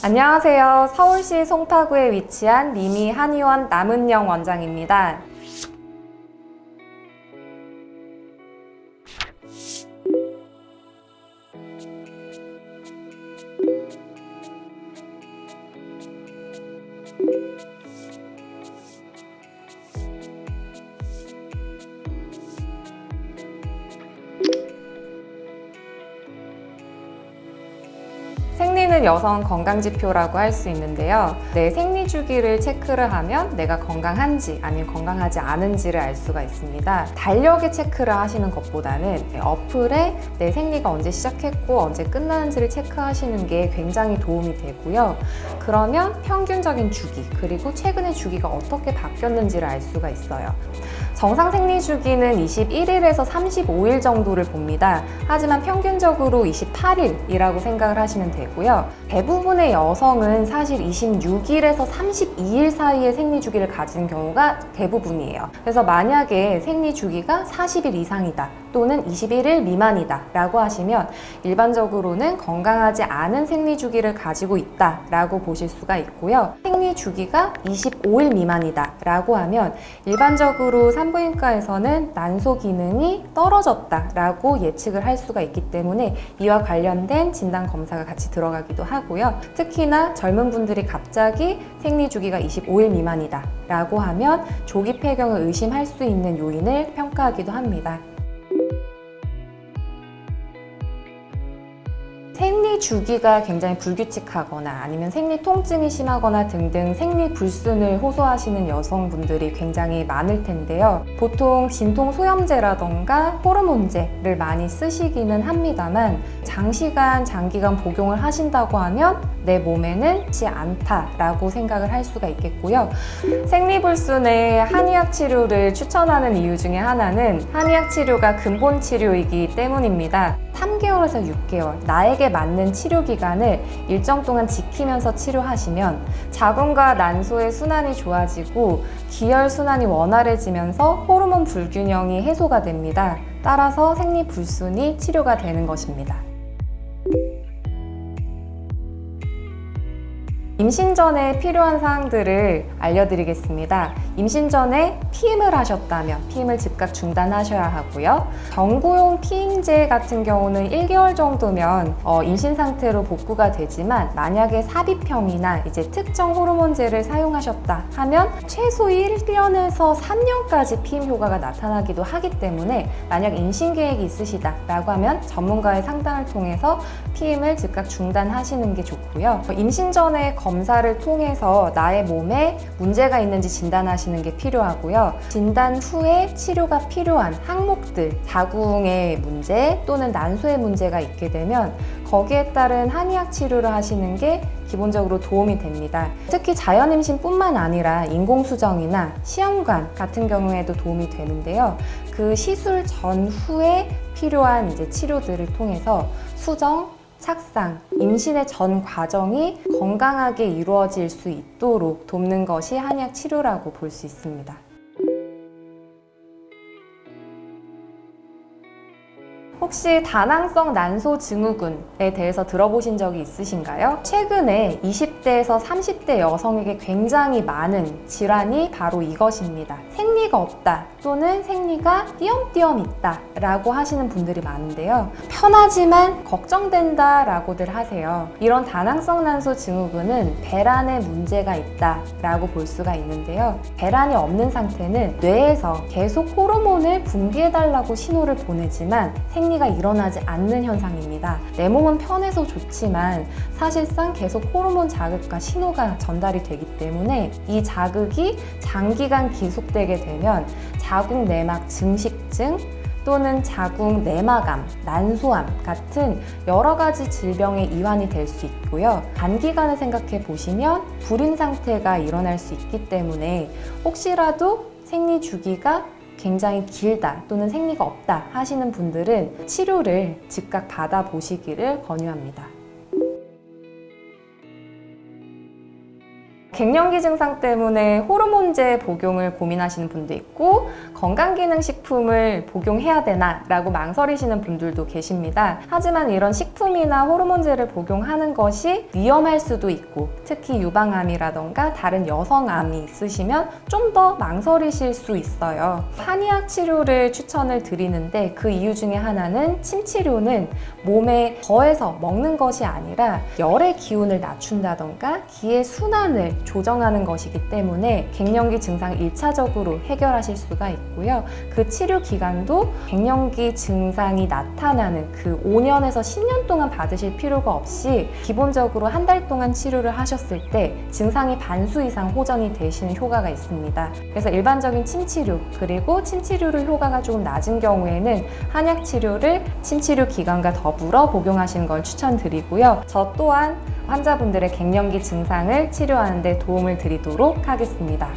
안녕하세요. 서울시 송파구에 위치한 리미 한의원 남은영 원장입니다. 생리는 여성 건강지표라고 할 수 있는데요. 내 생리 주기를 체크를 하면 내가 건강한지 아니면 건강하지 않은지를 알 수가 있습니다. 달력에 체크를 하시는 것보다는 어플에 내 생리가 언제 시작했고 언제 끝나는지를 체크하시는 게 굉장히 도움이 되고요. 그러면 평균적인 주기 그리고 최근의 주기가 어떻게 바뀌었는지를 알 수가 있어요. 정상 생리 주기는 21일에서 35일 정도를 봅니다. 하지만 평균적으로 28일이라고 생각을 하시면 되고요. 대부분의 여성은 사실 26일에서 32일 사이에 생리 주기를 가진 경우가 대부분이에요. 그래서 만약에 생리 주기가 40일 이상이다 또는 21일 미만이다 라고 하시면 일반적으로는 건강하지 않은 생리 주기를 가지고 있다 라고 보실 수가 있고요. 생리 주기가 25일 미만이다 라고 하면 일반적으로 산부인과에서는 난소 기능이 떨어졌다 라고 예측을 할 수가 있기 때문에 이와 관련된 진단 검사가 같이 들어가기도 하고요. 특히나 젊은 분들이 갑자기 생리 주기가 25일 미만이다 라고 하면 조기 폐경을 의심할 수 있는 요인을 평가하기도 합니다. 생리 주기가 굉장히 불규칙하거나 아니면 생리 통증이 심하거나 등등 생리 불순을 호소하시는 여성분들이 굉장히 많을 텐데요. 보통 진통 소염제라던가 호르몬제를 많이 쓰시기는 합니다만 장기간 복용을 하신다고 하면 내 몸에는 좋지 않다라고 생각을 할 수가 있겠고요. 생리불순의 한의학 치료를 추천하는 이유 중에 하나는 한의학 치료가 근본 치료이기 때문입니다. 3개월에서 6개월 나에게 맞는 치료 기간을 일정 동안 지키면서 치료하시면 자궁과 난소의 순환이 좋아지고 기혈 순환이 원활해지면서 호르몬 불균형이 해소가 됩니다. 따라서 생리불순이 치료가 되는 것입니다. 임신 전에 필요한 사항들을 알려드리겠습니다. 임신 전에 피임을 하셨다면 피임을 즉각 중단하셔야 하고요. 경구용 피임제 같은 경우는 1개월 정도면 임신 상태로 복구가 되지만 만약에 삽입형이나 이제 특정 호르몬제를 사용하셨다 하면 최소 1년에서 3년까지 피임 효과가 나타나기도 하기 때문에 만약 임신 계획이 있으시다라고 하면 전문가의 상담을 통해서 피임을 즉각 중단하시는 게 좋고요. 임신 전에 검사를 통해서 나의 몸에 문제가 있는지 진단하시는 게 필요하고요. 진단 후에 치료가 필요한 항목들, 자궁의 문제 또는 난소의 문제가 있게 되면 거기에 따른 한의학 치료를 하시는 게 기본적으로 도움이 됩니다. 특히 자연임신뿐만 아니라 인공수정이나 시험관 같은 경우에도 도움이 되는데요. 그 시술 전후에 필요한 이제 치료들을 통해서 수정, 착상, 임신의 전 과정이 건강하게 이루어질 수 있도록 돕는 것이 한의학 치료라고 볼 수 있습니다. 혹시 다낭성 난소 증후군에 대해서 들어보신 적이 있으신가요? 최근에 20대에서 30대 여성에게 굉장히 많은 질환이 바로 이것입니다. 생리가 없다 또는 생리가 띄엄띄엄 있다 라고 하시는 분들이 많은데요. 편하지만 걱정된다 라고들 하세요. 이런 다낭성 난소 증후군은 배란에 문제가 있다 라고 볼 수가 있는데요. 배란이 없는 상태는 뇌에서 계속 호르몬을 분비해달라고 신호를 보내지만 생리가 일어나지 않는 현상입니다. 내 몸은 편해서 좋지만 사실상 계속 호르몬 자극과 신호가 전달이 되기 때문에 이 자극이 장기간 계속되게 되면 자궁 내막 증식증 또는 자궁 내막암, 난소암 같은 여러 가지 질병의 이환이 될 수 있고요. 단기간을 생각해 보시면 불임 상태가 일어날 수 있기 때문에 혹시라도 생리 주기가 굉장히 길다 또는 생리가 없다 하시는 분들은 치료를 즉각 받아보시기를 권유합니다. 갱년기 증상 때문에 호르몬제 복용을 고민하시는 분도 있고 건강기능식품을 복용해야 되나 라고 망설이시는 분들도 계십니다. 하지만 이런 식품이나 호르몬제를 복용하는 것이 위험할 수도 있고 특히 유방암이라던가 다른 여성암이 있으시면 좀 더 망설이실 수 있어요. 한의학 치료를 추천을 드리는데 그 이유 중에 하나는 침 치료는 몸에 더해서 먹는 것이 아니라 열의 기운을 낮춘다던가 기의 순환을 조정하는 것이기 때문에 갱년기 증상 1차적으로 해결하실 수가 있고요. 그 치료 기간도 갱년기 증상이 나타나는 그 5년에서 10년 동안 받으실 필요가 없이 기본적으로 한 달 동안 치료를 하셨을 때 증상이 반수 이상 호전이 되시는 효과가 있습니다. 그래서 일반적인 침 치료 그리고 침 치료를 효과가 조금 낮은 경우에는 한약 치료를 침 치료 기간과 더불어 복용하시는 걸 추천드리고요. 저 또한 환자분들의 갱년기 증상을 치료하는 데 도움을 드리도록 하겠습니다.